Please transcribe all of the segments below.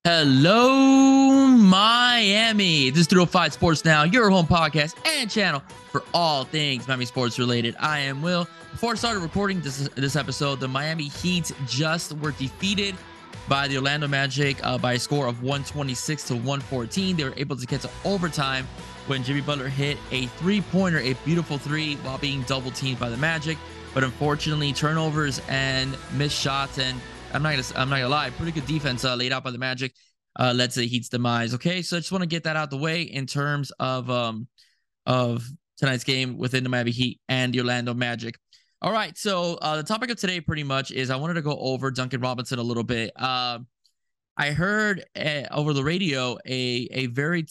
Hello, Miami. This is 305 Sports Now, your home podcast and channel for all things Miami sports related. I am Will. Before I started recording this episode, the Miami Heat just were defeated by the Orlando Magic by a score of 126 to 114. They were able to get to overtime when Jimmy Butler hit a three-pointer, a beautiful three, while being double-teamed by the Magic. But unfortunately, turnovers and missed shots, and I'm not gonna lie, pretty good defense laid out by the Magic led to the Heat's demise. Okay, so I just want to get that out the way in terms of tonight's game within the Miami Heat and the Orlando Magic. All right, so the topic of today pretty much is I wanted to go over Duncan Robinson a little bit. I heard over the radio a very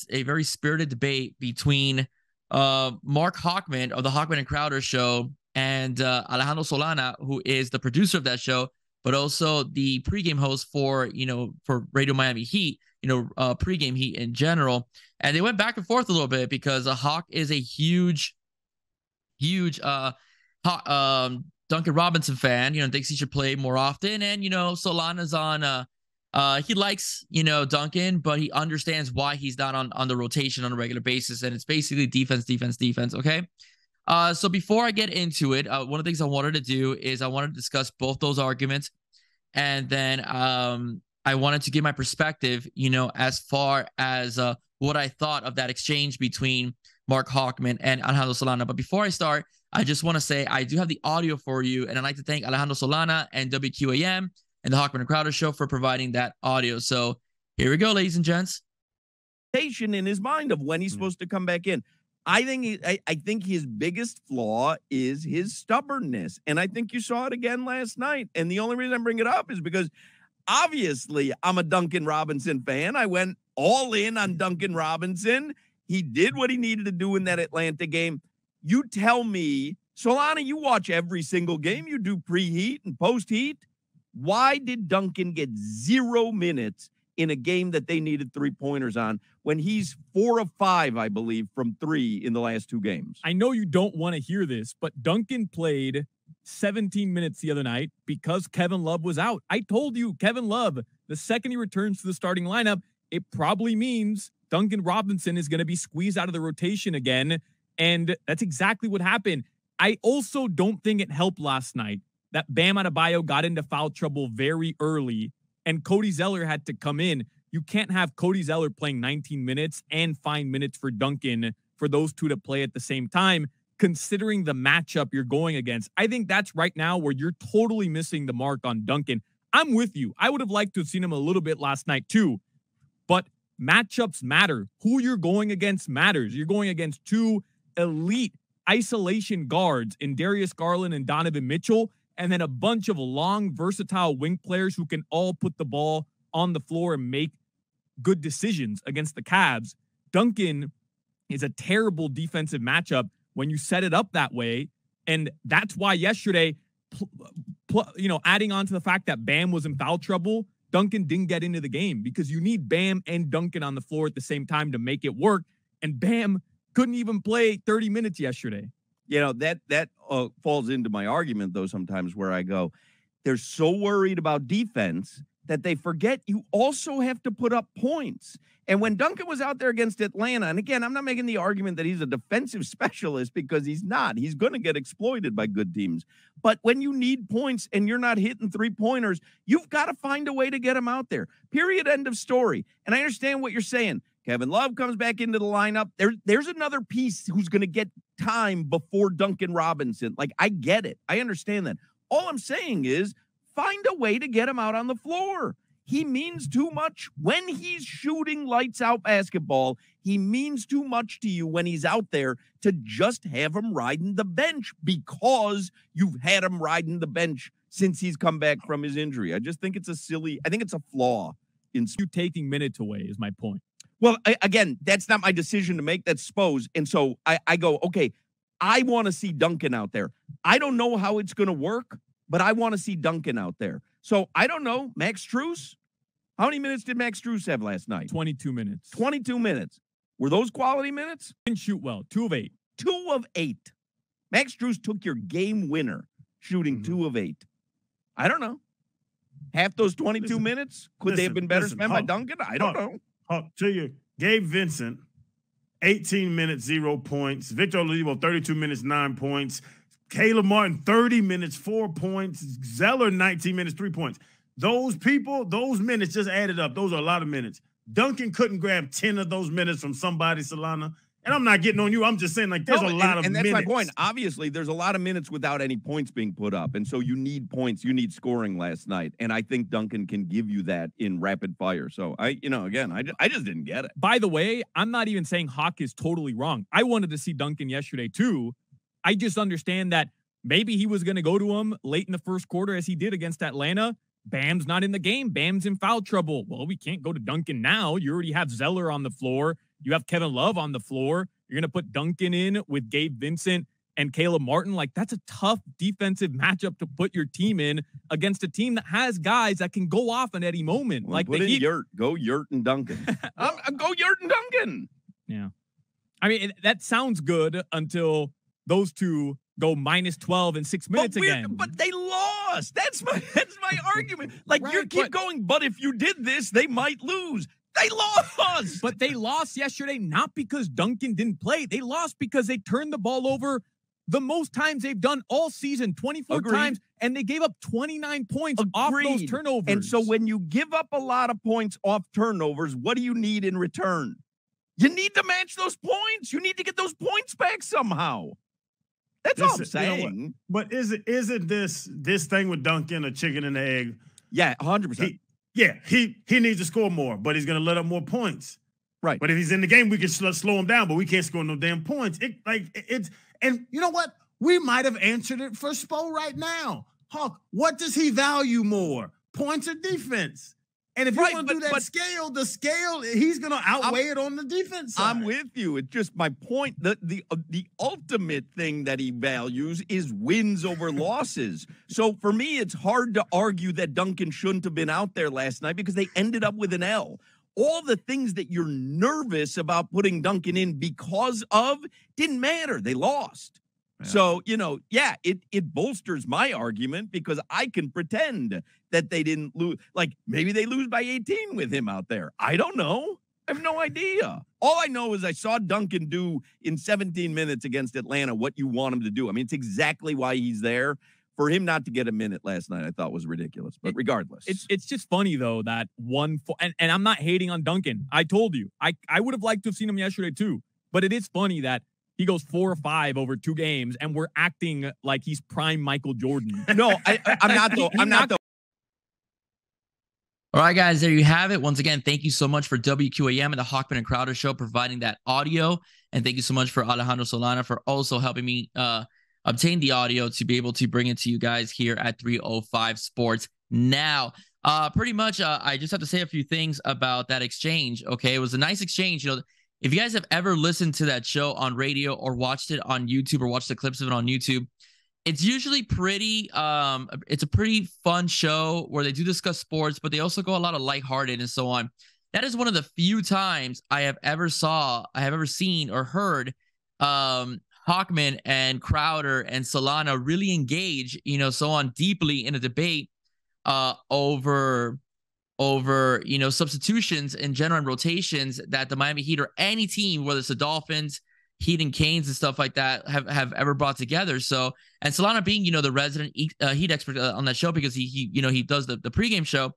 spirited debate between Mark Hochman of the Hochman and Crowder show and Alejandro Solana, who is the producer of that show, but also the pregame host for Radio Miami Heat, pregame Heat in general. And they went back and forth a little bit because Hawk is a huge Duncan Robinson fan, thinks he should play more often. And, Solana's on, he likes, Duncan, but he understands why he's not on the rotation on a regular basis. And it's basically defense. Okay. So before I get into it, one of the things I wanted to do is I wanted to discuss both those arguments. And then I wanted to give my perspective, as far as what I thought of that exchange between Mark Hochman and Alejandro Solana. But before I start, I just want to say I do have the audio for you. And I'd like to thank Alejandro Solana and WQAM and the Hochman and Crowder show for providing that audio. So here we go, ladies and gents. In his mind of when he's supposed to come back in. I think his biggest flaw is his stubbornness. And I think you saw it again last night. And the only reason I bring it up is because obviously I'm a Duncan Robinson fan. I went all in on Duncan Robinson. He did what he needed to do in that Atlanta game. You tell me, Solana, you watch every single game. You do pre-heat and post-heat. Why did Duncan get 0 minutes in a game that they needed 3-pointers on when he's 4 of 5, I believe, from 3 in the last 2 games? I know you don't want to hear this, but Duncan played 17 minutes the other night because Kevin Love was out. I told you, Kevin Love, the second he returns to the starting lineup, it probably means Duncan Robinson is going to be squeezed out of the rotation again. And that's exactly what happened. I also don't think it helped last night that Bam Adebayo got into foul trouble very early and Cody Zeller had to come in. You can't have Cody Zeller playing 19 minutes and find minutes for Duncan for those two to play at the same time, considering the matchup you're going against. I think that's right now where you're totally missing the mark on Duncan. I'm with you. I would have liked to have seen him a little bit last night too, but matchups matter. Who you're going against matters. You're going against 2 elite isolation guards in Darius Garland and Donovan Mitchell, and then a bunch of long, versatile wing players who can all put the ball on the floor and make good decisions against the Cavs. Duncan is a terrible defensive matchup when you set it up that way. And that's why yesterday, adding on to the fact that Bam was in foul trouble, Duncan didn't get into the game because you need Bam and Duncan on the floor at the same time to make it work. And Bam couldn't even play 30 minutes yesterday. That falls into my argument, though, sometimes where I go, they're so worried about defense that they forget you also have to put up points. And when Duncan was out there against Atlanta, and again, I'm not making the argument that he's a defensive specialist because he's not. He's going to get exploited by good teams. But when you need points and you're not hitting 3-pointers, you've got to find a way to get him out there. Period. End of story. And I understand what you're saying. Kevin Love comes back into the lineup. There's another piece who's going to get time before Duncan Robinson. Like, I get it. I understand that. All I'm saying is find a way to get him out on the floor. He means too much when he's shooting lights out basketball. He means too much to you when he's out there to just have him riding the bench because you've had him riding the bench since he's come back from his injury. I just think it's a flaw in you taking minutes away is my point. Well, again, that's not my decision to make. That's Spo's. And so I go, okay, I want to see Duncan out there. I don't know how it's going to work, but I want to see Duncan out there. So I don't know. Max Strus? How many minutes did Max Strus have last night? 22 minutes. 22 minutes. Were those quality minutes? Didn't shoot well. 2 of 8. 2 of 8. Max Strus took your game winner shooting 2 of 8. I don't know. Half those 22 minutes, could they have been better spent by Duncan? I don't know. To you, Gabe Vincent, 18 minutes, 0 points. Victor Oladipo, 32 minutes, 9 points. Caleb Martin, 30 minutes, 4 points. Zeller, 19 minutes, 3 points. Those people, those minutes just added up. Those are a lot of minutes. Duncan couldn't grab 10 of those minutes from somebody, Solana. And I'm not getting on you. I'm just saying, like, there's a lot of minutes. And that's my point. Obviously, there's a lot of minutes without any points being put up. And so you need points. You need scoring last night. And I think Duncan can give you that in rapid fire. So, I just didn't get it. By the way, I'm not even saying Hawk is totally wrong. I wanted to see Duncan yesterday, too. I just understand that maybe he was going to go to him late in the first quarter as he did against Atlanta. Bam's not in the game. Bam's in foul trouble. Well, we can't go to Duncan now. You already have Zeller on the floor. You have Kevin Love on the floor. You're going to put Duncan in with Gabe Vincent and Caleb Martin. Like, that's a tough defensive matchup to put your team in against a team that has guys that can go off at any moment. Well, like, put in Yurt. Go Yurt and Duncan. Go Yurt and Duncan. Yeah. I mean, that sounds good until those two go minus 12 in 6 minutes again. But they lost. That's my argument. Like, right, you keep going, but if you did this, they might lose. They lost. But they lost yesterday not because Duncan didn't play. They lost because they turned the ball over the most times they've done all season, 24 times, and they gave up 29 points off those turnovers. And so when you give up a lot of points off turnovers, what do you need in return? You need to match those points. You need to get those points back somehow. That's all I'm saying. You know, but isn't this thing with Duncan a chicken and the egg? Yeah, 100%. He needs to score more, but he's going to let up more points. Right. But if he's in the game, we can slow him down, but we can't score no damn points. And you know what? We might have answered it for Spo right now. Hawk, what does he value more, points or defense? And if you want to do that the scale, he's going to outweigh it on the defense side. I'm with you. It's just my point. The ultimate thing that he values is wins over losses. So for me, it's hard to argue that Duncan shouldn't have been out there last night because they ended up with an L. All the things that you're nervous about putting Duncan in because of didn't matter. They lost. Yeah. So, it bolsters my argument because I can pretend that they didn't lose. Like, maybe they lose by 18 with him out there. I don't know. I have no idea. All I know is I saw Duncan do in 17 minutes against Atlanta what you want him to do. I mean, it's exactly why he's there. For him not to get a minute last night, I thought was ridiculous. But regardless. It's just funny, though, that and I'm not hating on Duncan. I told you. I would have liked to have seen him yesterday, too. But it is funny that he goes 4 or 5 over 2 games, and we're acting like he's prime Michael Jordan. No, I'm not, though. I'm not, though. All right, guys, there you have it. Once again, thank you so much for WQAM and the Hochman and Crowder Show providing that audio. And thank you so much for Alejandro Solana for also helping me obtain the audio to be able to bring it to you guys here at 305 Sports Now. Pretty much, I just have to say a few things about that exchange. Okay, it was a nice exchange. You know, if you guys have ever listened to that show on radio or watched it on YouTube or watched the clips of it on YouTube, it's usually pretty, it's a pretty fun show where they do discuss sports, but they also go a lot of lighthearted and so on. That is one of the few times I have ever seen or heard Hochman and Crowder and Solana really engage, so on deeply in a debate over substitutions in general and rotations that the Miami Heat or any team, whether it's the Dolphins, Heat and Canes and stuff like that, have ever brought together. So, and Solana being, the resident Heat expert on that show because he does the pregame show,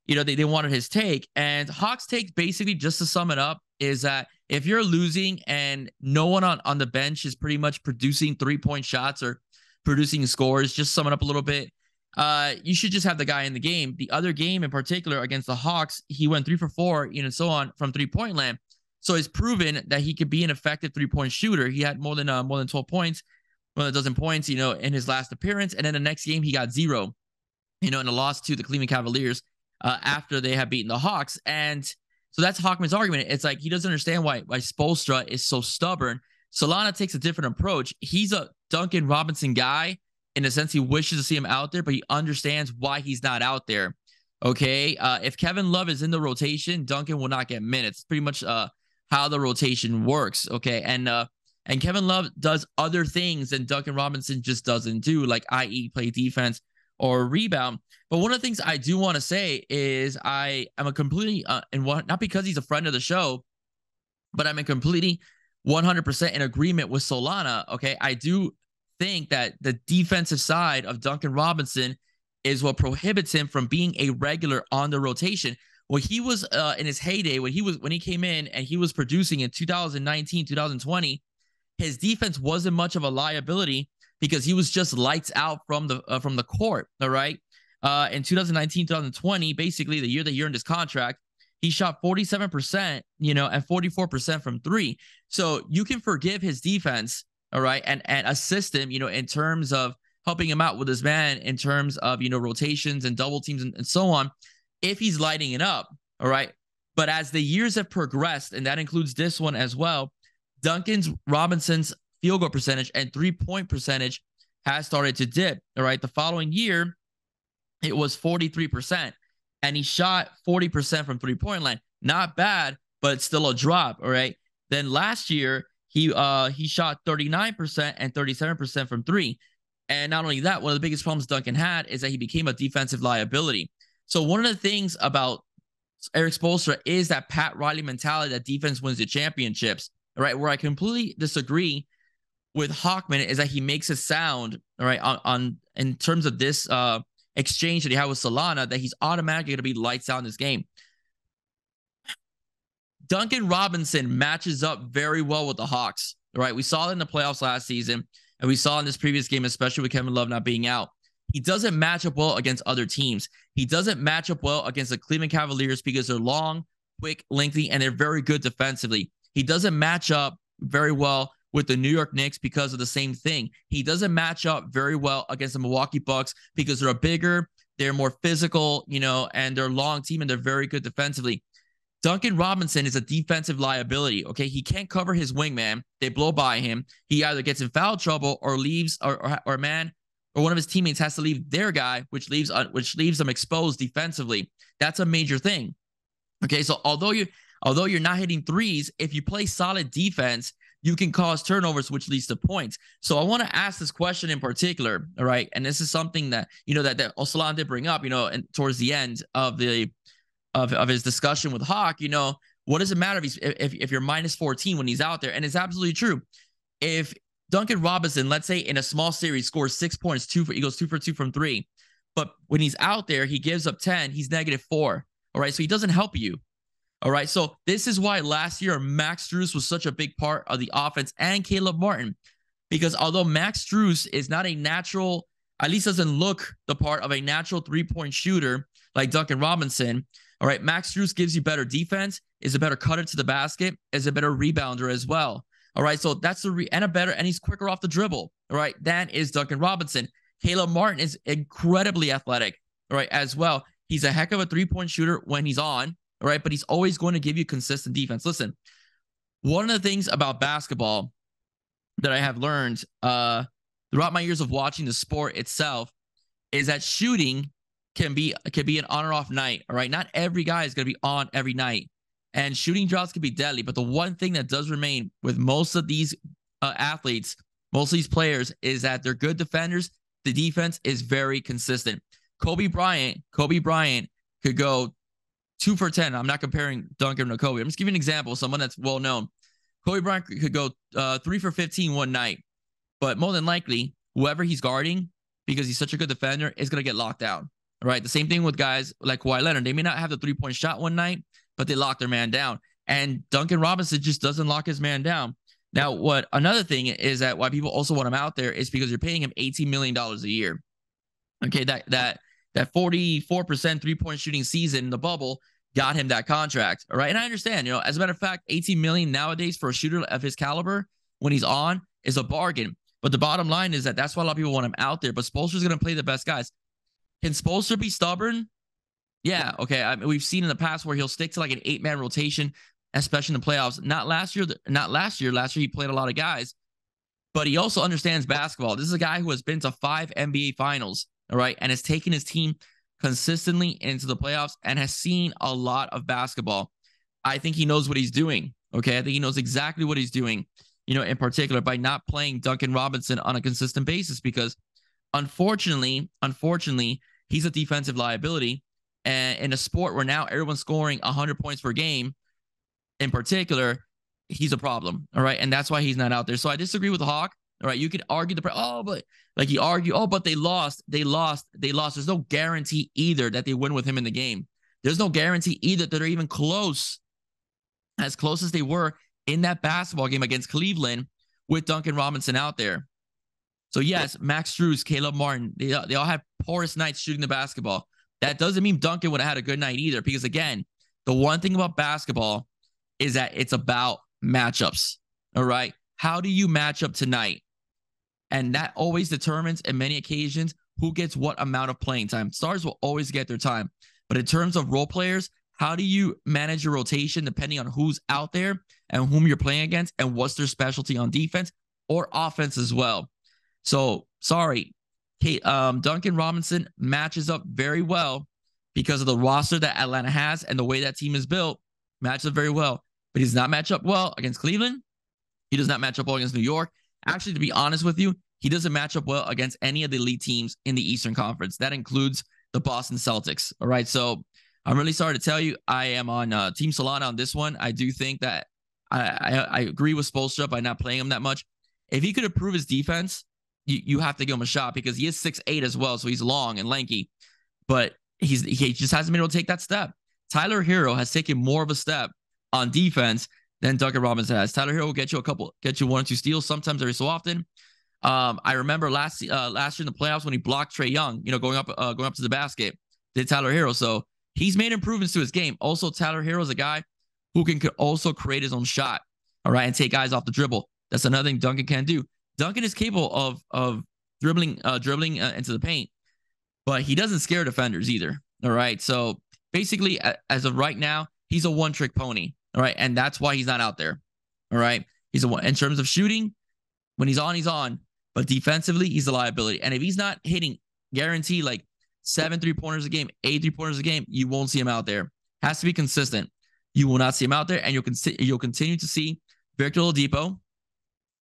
they wanted his take. And Hawk's take, basically, just to sum it up, is that if you're losing and no one on the bench is pretty much producing 3-point shots or producing scores, just sum it up a little bit, you should just have the guy in the game. The other game in particular against the Hawks, he went 3 for 4, so on from 3-point land. So he's proven that he could be an effective 3-point shooter. He had more than 12 points, more than a dozen points, in his last appearance. And then the next game, he got 0, in a loss to the Cleveland Cavaliers after they had beaten the Hawks. And so that's Hochman's argument. It's like he doesn't understand why Spoelstra is so stubborn. Solana takes a different approach. He's a Duncan Robinson guy in the sense he wishes to see him out there, but he understands why he's not out there. Okay, if Kevin Love is in the rotation, Duncan will not get minutes. Pretty much how the rotation works. Okay, and Kevin Love does other things than Duncan Robinson just doesn't do, like i.e. play defense or rebound. But one of the things I do want to say is I am a completely, not because he's a friend of the show, but I'm a completely 100% in agreement with Solana. Okay. I do think that the defensive side of Duncan Robinson is what prohibits him from being a regular on the rotation. When he was in his heyday, when he came in and he was producing in 2019, 2020, his defense wasn't much of a liability because he was just lights out from the court. All right. In 2019, 2020, basically the year that he earned his contract, he shot 47%, and 44% from three. So you can forgive his defense, all right, and assist him, in terms of helping him out with his man, in terms of, rotations and double teams and so on, if he's lighting it up, all right. But as the years have progressed, and that includes this one as well, Duncan Robinson's field goal percentage and 3-point percentage has started to dip, all right. The following year, it was 43%. And he shot 40% from 3-point line. Not bad, but it's still a drop. All right. Then last year, he shot 39% and 37% from three. And not only that, one of the biggest problems Duncan had is that he became a defensive liability. So one of the things about Erik Spoelstra is that Pat Riley mentality that defense wins the championships. All right. Where I completely disagree with Hochman is that he makes it sound, all right, on in terms of this exchange that he had with Solana, that he's automatically going to be lights out in this game. Duncan Robinson matches up very well with the Hawks, right? We saw it in the playoffs last season, and we saw in this previous game, especially with Kevin Love not being out. He doesn't match up well against other teams. He doesn't match up well against the Cleveland Cavaliers because they're long, quick, lengthy, and they're very good defensively. He doesn't match up very well with the New York Knicks because of the same thing. He doesn't match up very well against the Milwaukee Bucks because they're a bigger, they're more physical, and they're a long team and they're very good defensively. Duncan Robinson is a defensive liability. Okay. He can't cover his wingman. They blow by him. He either gets in foul trouble or leaves or man or one of his teammates has to leave their guy, which leaves them exposed defensively. That's a major thing. Okay. So although you're not hitting threes, if you play solid defense, you can cause turnovers, which leads to points. So I want to ask this question in particular, all right? And this is something that, that Solana did bring up, and towards the end of his discussion with Hawk, what does it matter if you're minus 14 when he's out there? And it's absolutely true. If Duncan Robinson, let's say in a small series, scores 6 points, he goes 2 for 2 from three, but when he's out there, he gives up 10, he's -4, all right? So he doesn't help you. All right, so this is why last year Max Strus was such a big part of the offense and Caleb Martin, because although Max Strus is not a natural, at least doesn't look the part of a natural 3-point shooter like Duncan Robinson, all right, Max Strus gives you better defense, is a better cutter to the basket, is a better rebounder as well. All right, so that's and he's quicker off the dribble. All right, than is Duncan Robinson. Caleb Martin is incredibly athletic, all right, as well. He's a heck of a 3-point shooter when he's on. All right, but he's always going to give you consistent defense. Listen, one of the things about basketball that I have learned throughout my years of watching the sport itself is that shooting can be an on or off night. All right, not every guy is going to be on every night, and shooting droughts can be deadly. But the one thing that does remain with most of these athletes, most of these players, is that they're good defenders. The defense is very consistent. Kobe Bryant could go 2 for 10. I'm not comparing Duncan to Kobe. I'm just giving an example of someone that's well known. Kobe Bryant could go 3 for 15 one night, but more than likely, whoever he's guarding, because he's such a good defender, is going to get locked down. All right. The same thing with guys like Kawhi Leonard. They may not have the 3-point shot one night, but they lock their man down. And Duncan Robinson just doesn't lock his man down. Now, another thing is that why people also want him out there is because you're paying him $18 million a year. Okay, that 44% 3-point shooting season in the bubble got him that contract. All right. And I understand, as a matter of fact, $18 million nowadays for a shooter of his caliber when he's on is a bargain. But the bottom line is that that's why a lot of people want him out there. But Spoelstra's going to play the best guys. Can Spoelstra be stubborn? Yeah. Okay. I mean, we've seen in the past where he'll stick to like an 8-man rotation, especially in the playoffs. Not last year. Last year he played a lot of guys, but he also understands basketball. This is a guy who has been to 5 NBA finals. All right. And has taken his team consistently into the playoffs and has seen a lot of basketball. I think he knows what he's doing. Okay. I think he knows exactly what he's doing, in particular by not playing Duncan Robinson on a consistent basis, because unfortunately, he's a defensive liability. And in a sport where now everyone's scoring 100 points per game, in particular, he's a problem. All right. And that's why he's not out there. So I disagree with the Hawk. All right. You could argue but they lost. There's no guarantee either that they win with him in the game. There's no guarantee either that they're even close, as close as they were in that basketball game against Cleveland with Duncan Robinson out there. So yes, Max Strus, Caleb Martin, they all have porous nights shooting the basketball. That doesn't mean Duncan would have had a good night either, because again, the one thing about basketball is that it's about matchups. All right. How do you match up tonight? And that always determines, in many occasions, who gets what amount of playing time. Stars will always get their time. But in terms of role players, how do you manage your rotation depending on who's out there and whom you're playing against and what's their specialty on defense or offense as well? So, sorry, Duncan Robinson matches up very well because of the roster that Atlanta has and the way that team is built, matches up very well. But he does not match up well against Cleveland. He does not match up well against New York. Actually, to be honest with you, he doesn't match up well against any of the elite teams in the Eastern Conference. That includes the Boston Celtics. All right, so I'm really sorry to tell you, I am on Team Solana on this one. I do think that I agree with Spoelstra by not playing him that much. If he could improve his defense, you have to give him a shot because he is 6'8" as well, so he's long and lanky. But he just hasn't been able to take that step. Tyler Hero has taken more of a step on defense than Duncan Robinson has. Tyler Hero will get you 1 or 2 steals sometimes every so often. I remember last year in the playoffs when he blocked Trae Young, going up to the basket, did Tyler Hero. So he's made improvements to his game. Also, Tyler Hero is a guy who can also create his own shot, all right, and take guys off the dribble. That's another thing Duncan can do. Duncan is capable of dribbling into the paint, but he doesn't scare defenders either. All right. So basically, as of right now, he's a one-trick pony. All right. And that's why he's not out there. All right. He's in terms of shooting, when he's on, he's on. But defensively, he's a liability. And if he's not hitting guarantee like 7 3-pointers a game, 8 3-pointers a game, you won't see him out there. Has to be consistent. You will not see him out there, and you'll continue to see Victor Oladipo,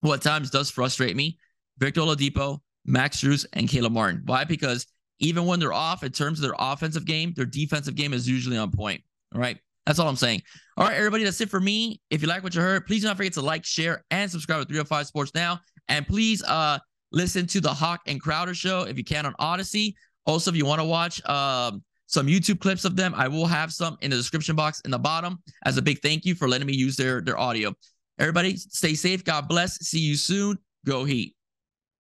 who at times does frustrate me. Victor Oladipo, Max Strus, and Caleb Martin. Why? Because even when they're off, in terms of their offensive game, their defensive game is usually on point. All right? That's all I'm saying. All right, everybody, that's it for me. If you like what you heard, please do not forget to like, share, and subscribe to 305 Sports Now. And please listen to the Hawk and Crowder show if you can on Odyssey. Also, if you want to watch some YouTube clips of them, I will have some in the description box in the bottom as a big thank you for letting me use their audio. Everybody, stay safe. God bless. See you soon. Go Heat.